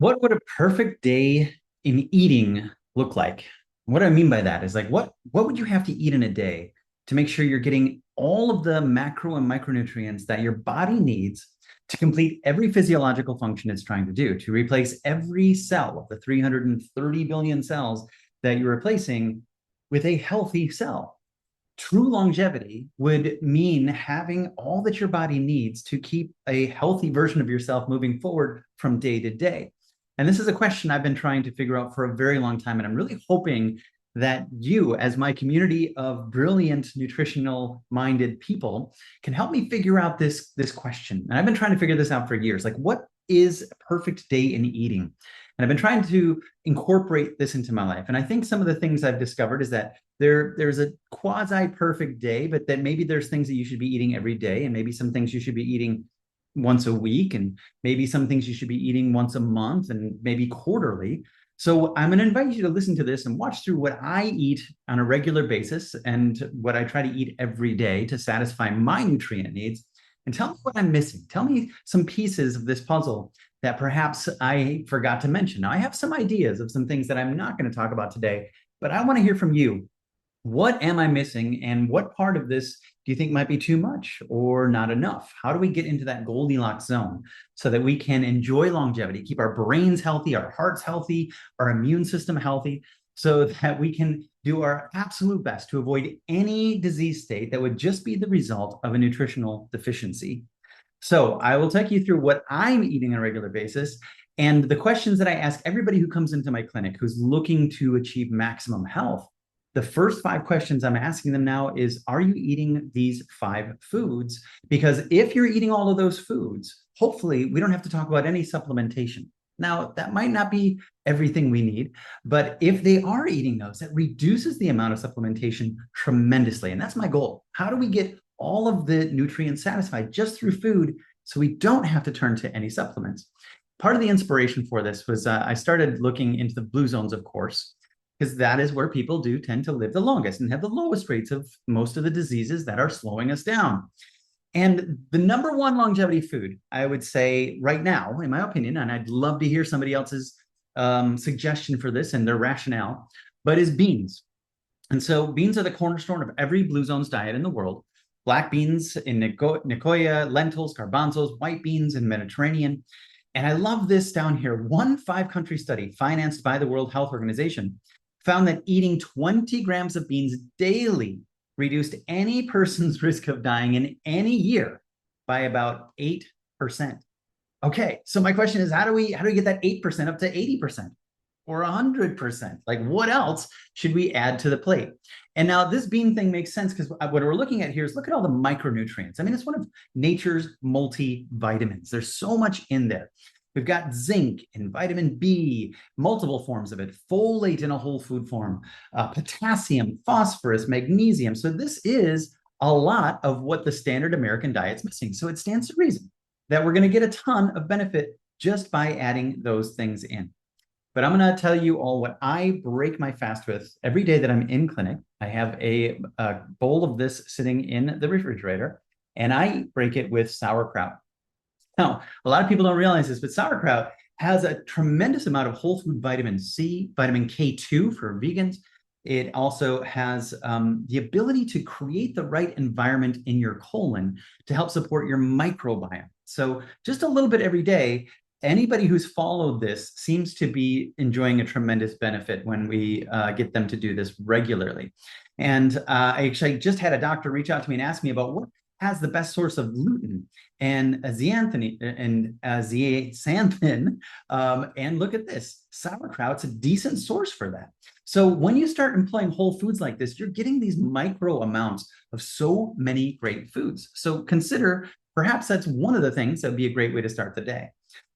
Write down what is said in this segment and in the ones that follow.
What would a perfect day in eating look like? What I mean by that is like what would you have to eat in a day to make sure you're getting all of the macro and micronutrients that your body needs to complete every physiological function it's trying to do, to replace every cell of the 330 billion cells that you're replacing with a healthy cell. True longevity would mean having all that your body needs to keep a healthy version of yourself moving forward from day to day. And this is a question I've been trying to figure out for a very long time. And I'm really hoping that you, as my community of brilliant, nutritional minded people, can help me figure out this question. And I've been trying to figure this out for years. Like, what is a perfect day in eating? And I've been trying to incorporate this into my life. And I think some of the things I've discovered is that there's a quasi perfect day, but that maybe there's things that you should be eating every day, and maybe some things you should be eating once a week, and maybe some things you should be eating once a month, and maybe quarterly. So I'm going to invite you to listen to this and watch through what I eat on a regular basis and what I try to eat every day to satisfy my nutrient needs. And tell me what I'm missing. Tell me some pieces of this puzzle that perhaps I forgot to mention. Now, I have some ideas of some things that I'm not going to talk about today, but I want to hear from you. What am I missing? And what part of this do you think might be too much or not enough? How do we get into that Goldilocks zone so that we can enjoy longevity, keep our brains healthy, our hearts healthy, our immune system healthy, so that we can do our absolute best to avoid any disease state that would just be the result of a nutritional deficiency? So I will take you through what I'm eating on a regular basis and the questions that I ask everybody who comes into my clinic who's looking to achieve maximum health. The first five questions I'm asking them now is, are you eating these five foods? Because if you're eating all of those foods, hopefully we don't have to talk about any supplementation. Now, that might not be everything we need, but if they are eating those, that reduces the amount of supplementation tremendously. And that's my goal. How do we get all of the nutrients satisfied just through food so we don't have to turn to any supplements? Part of the inspiration for this was I started looking into the blue zones, of course, because that is where people do tend to live the longest and have the lowest rates of most of the diseases that are slowing us down. And the number one longevity food, I would say right now, in my opinion, and I'd love to hear somebody else's suggestion for this and their rationale, but is beans. And so beans are the cornerstone of every Blue Zones diet in the world. Black beans in Nicoya, lentils, garbanzos, white beans in Mediterranean. And I love this down here. One 5-country study financed by the World Health Organization found that eating 20 grams of beans daily reduced any person's risk of dying in any year by about 8%. Okay, so my question is, how do we get that 8% up to 80% or 100%? Like, what else should we add to the plate? And now this bean thing makes sense because what we're looking at here is, look at all the micronutrients. I mean, it's one of nature's multivitamins. There's so much in there. We've got zinc and vitamin B, multiple forms of it, folate in a whole food form, potassium, phosphorus, magnesium. So this is a lot of what the standard American diet's missing. So it stands to reason that we're going to get a ton of benefit just by adding those things in. But I'm going to tell you all what I break my fast with every day that I'm in clinic. I have a bowl of this sitting in the refrigerator, and I break it with sauerkraut. Now, a lot of people don't realize this, but sauerkraut has a tremendous amount of whole food vitamin C, vitamin K2 for vegans. It also has the ability to create the right environment in your colon to help support your microbiome. So just a little bit every day. Anybody who's followed this seems to be enjoying a tremendous benefit when we get them to do this regularly. And I actually just had a doctor reach out to me and ask me about what has the best source of gluten and zeaxanthin. And look at this, sauerkraut's a decent source for that. So when you start employing whole foods like this, you're getting these micro amounts of so many great foods. So consider perhaps that's one of the things that would be a great way to start the day.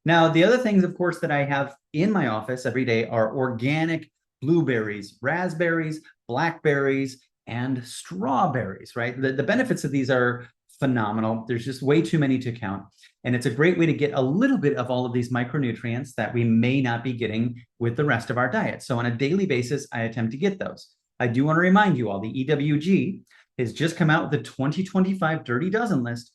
Now, the other things, of course, that I have in my office every day are organic blueberries, raspberries, blackberries, and strawberries, right? The benefits of these are phenomenal. There's just way too many to count. And it's a great way to get a little bit of all of these micronutrients that we may not be getting with the rest of our diet. So on a daily basis, I attempt to get those. I do want to remind you all, the EWG has just come out with the 2025 Dirty Dozen list,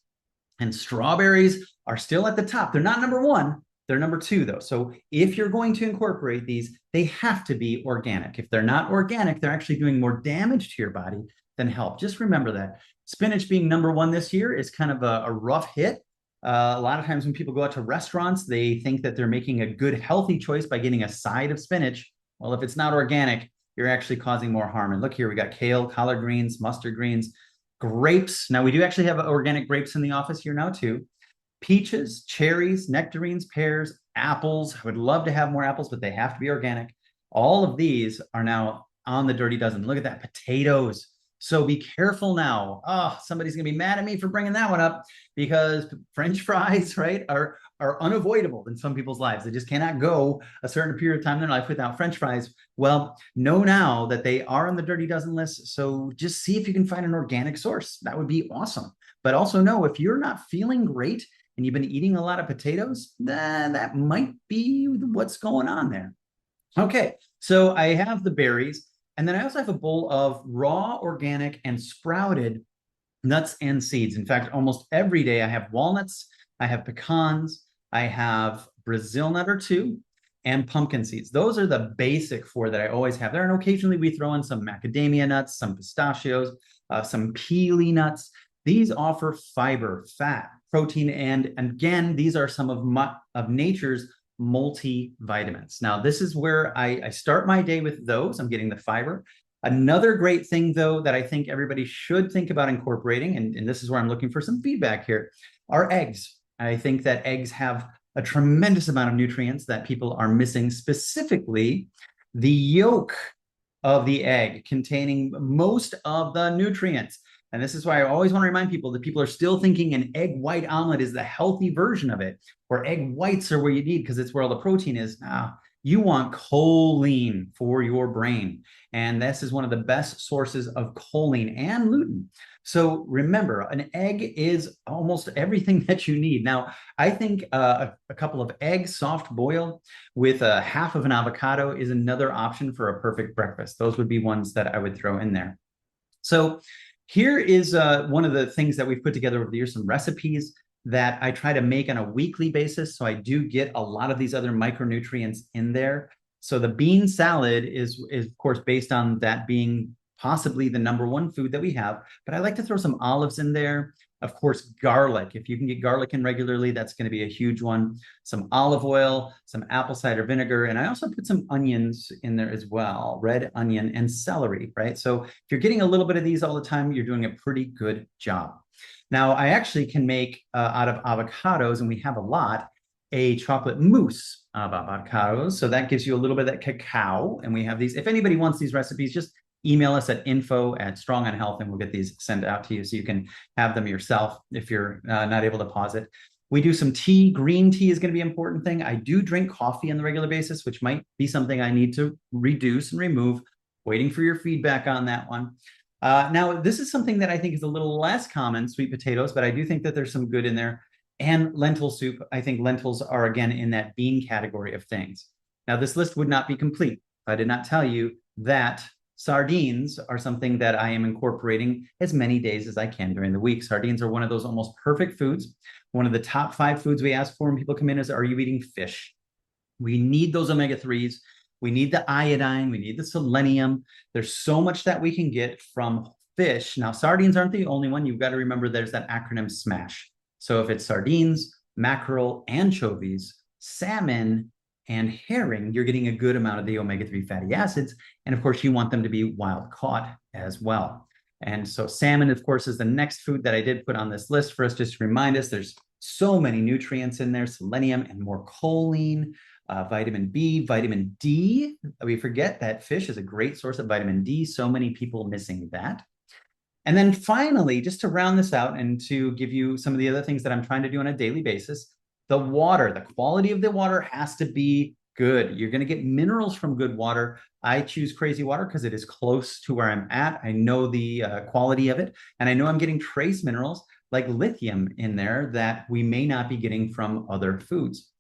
and strawberries are still at the top. They're not number one. They're number two, though. So if you're going to incorporate these, they have to be organic. If they're not organic, they're actually doing more damage to your body than help. Just remember that. Spinach being number one this year is kind of a rough hit. A lot of times when people go out to restaurants, they think that they're making a good, healthy choice by getting a side of spinach. Well, if it's not organic, you're actually causing more harm. And look here, we got kale, collard greens, mustard greens, grapes. Now, we do actually have organic grapes in the office here now, too. Peaches, cherries, nectarines, pears, apples. I would love to have more apples, but they have to be organic. All of these are now on the Dirty Dozen. Look at that, potatoes. So be careful now. Oh, somebody's gonna be mad at me for bringing that one up because French fries, right, are unavoidable in some people's lives. They just cannot go a certain period of time in their life without French fries. Well, know now that they are on the Dirty Dozen list. So just see if you can find an organic source. That would be awesome. But also know if you're not feeling great and you've been eating a lot of potatoes, then that might be what's going on there. Okay, so I have the berries, and then I also have a bowl of raw, organic, and sprouted nuts and seeds. In fact, almost every day I have walnuts, I have pecans, I have Brazil nut or two, and pumpkin seeds. Those are the basic four that I always have there. And occasionally we throw in some macadamia nuts, some pistachios, some peely nuts. These offer fiber, fat, protein, and again, these are some of nature's multivitamins. Now, this is where I start my day with those. I'm getting the fiber. Another great thing, though, that I think everybody should think about incorporating, and this is where I'm looking for some feedback here, are eggs. I think that eggs have a tremendous amount of nutrients that people are missing, specifically the yolk of the egg containing most of the nutrients. And this is why I always want to remind people that people are still thinking an egg white omelet is the healthy version of it, or egg whites are where you need because it's where all the protein is. You want choline for your brain. And this is one of the best sources of choline and lutein. So remember, an egg is almost everything that you need. Now, I think a couple of eggs, soft boiled, with a half of an avocado is another option for a perfect breakfast. Those would be ones that I would throw in there. So here is one of the things that we've put together over the years, some recipes that I try to make on a weekly basis. So I do get a lot of these other micronutrients in there. So the bean salad is of course, based on that being possibly the number one food that we have. But I like to throw some olives in there. Of course, garlic. If you can get garlic in regularly, that's going to be a huge one. Some olive oil, some apple cider vinegar. And I also put some onions in there as well, red onion and celery, right? So if you're getting a little bit of these all the time, you're doing a pretty good job. Now, I actually can make out of avocados, and we have a lot, a chocolate mousse of avocados. So that gives you a little bit of that cacao. And we have these. If anybody wants these recipes, just email us at info@strongonhealth, and we'll get these sent out to you so you can have them yourself if you're not able to pause it. We do some tea. Green tea is going to be an important thing. I do drink coffee on the regular basis, which might be something I need to reduce and remove. Waiting for your feedback on that one. Now, this is something that I think is a little less common, sweet potatoes, but I do think that there's some good in there. And lentil soup. I think lentils are, again, in that bean category of things. Now, this list would not be complete if I did not tell you that sardines are something that I am incorporating as many days as I can during the week. Sardines are one of those almost perfect foods. One of the top 5 foods we ask for when people come in is, are you eating fish? We need those omega-3s. We need the iodine. We need the selenium. There's so much that we can get from fish. Now, sardines aren't the only one. You've got to remember there's that acronym SMASH. So if it's sardines, mackerel, anchovies, salmon, and herring, you're getting a good amount of the omega-3 fatty acids. And of course, you want them to be wild caught as well. And so salmon, of course, is the next food that I did put on this list for us, just to remind us there's so many nutrients in there, selenium and more choline, vitamin B, vitamin D. We forget that fish is a great source of vitamin D. So many people missing that. And then finally, just to round this out and to give you some of the other things that I'm trying to do on a daily basis, the water, the quality of the water has to be good. You're going to get minerals from good water. I choose crazy water because it is close to where I'm at. I know the quality of it, and I know I'm getting trace minerals like lithium in there that we may not be getting from other foods.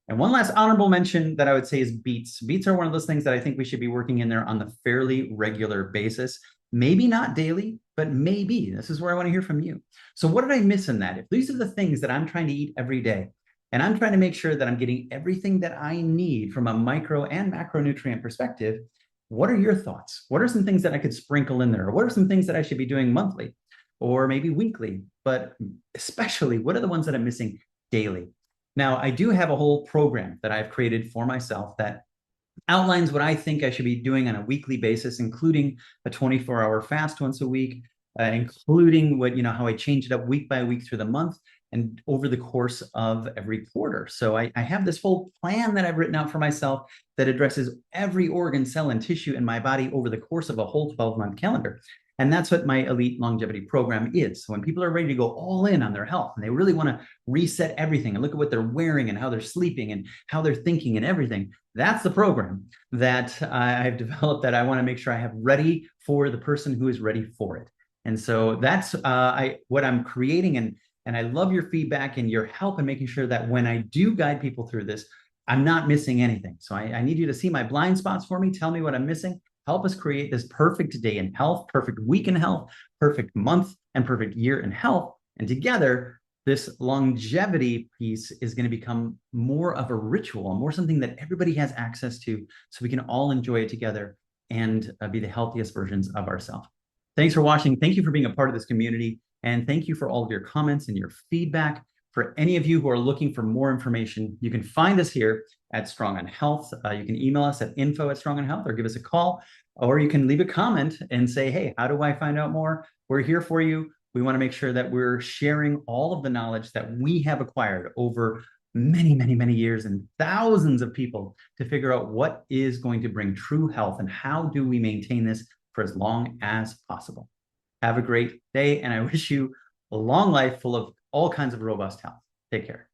And one last honorable mention that I would say is beets. Beets are one of those things that I think we should be working in there on the fairly regular basis. Maybe not daily, but maybe. This is where I want to hear from you. So what did I miss in that? If these are the things that I'm trying to eat every day, And I'm trying to make sure that I'm getting everything that I need from a micro and macronutrient perspective. What are your thoughts? What are some things that I could sprinkle in there? Or what are some things that I should be doing monthly or maybe weekly? But especially, what are the ones that I'm missing daily? Now, I do have a whole program that I've created for myself that outlines what I think I should be doing on a weekly basis, including a 24-hour fast once a week, including how I change it up week by week through the month and over the course of every quarter. So I have this whole plan that I've written out for myself that addresses every organ, cell, and tissue in my body over the course of a whole 12-month calendar. And that's what my elite longevity program is. So when people are ready to go all in on their health and they really want to reset everything and look at what they're wearing and how they're sleeping and how they're thinking and everything, that's the program that I've developed that I want to make sure I have ready for the person who is ready for it. And so that's what I'm creating. And I love your feedback and your help in making sure that when I do guide people through this, I'm not missing anything. So I need you to see my blind spots for me. Tell me what I'm missing. Help us create this perfect day in health, perfect week in health, perfect month, and perfect year in health. And together, this longevity piece is going to become more of a ritual, more something that everybody has access to so we can all enjoy it together and be the healthiest versions of ourselves. Thanks for watching. Thank you for being a part of this community. And thank you for all of your comments and your feedback. For any of you who are looking for more information, you can find us here at Strong on Health. You can email us at info@strongonhealth or give us a call, or you can leave a comment and say, hey, how do I find out more? We're here for you. We want to make sure that we're sharing all of the knowledge that we have acquired over many, many, many years and thousands of people to figure out what is going to bring true health and how do we maintain this for as long as possible. Have a great day, and I wish you a long life full of all kinds of robust health. Take care.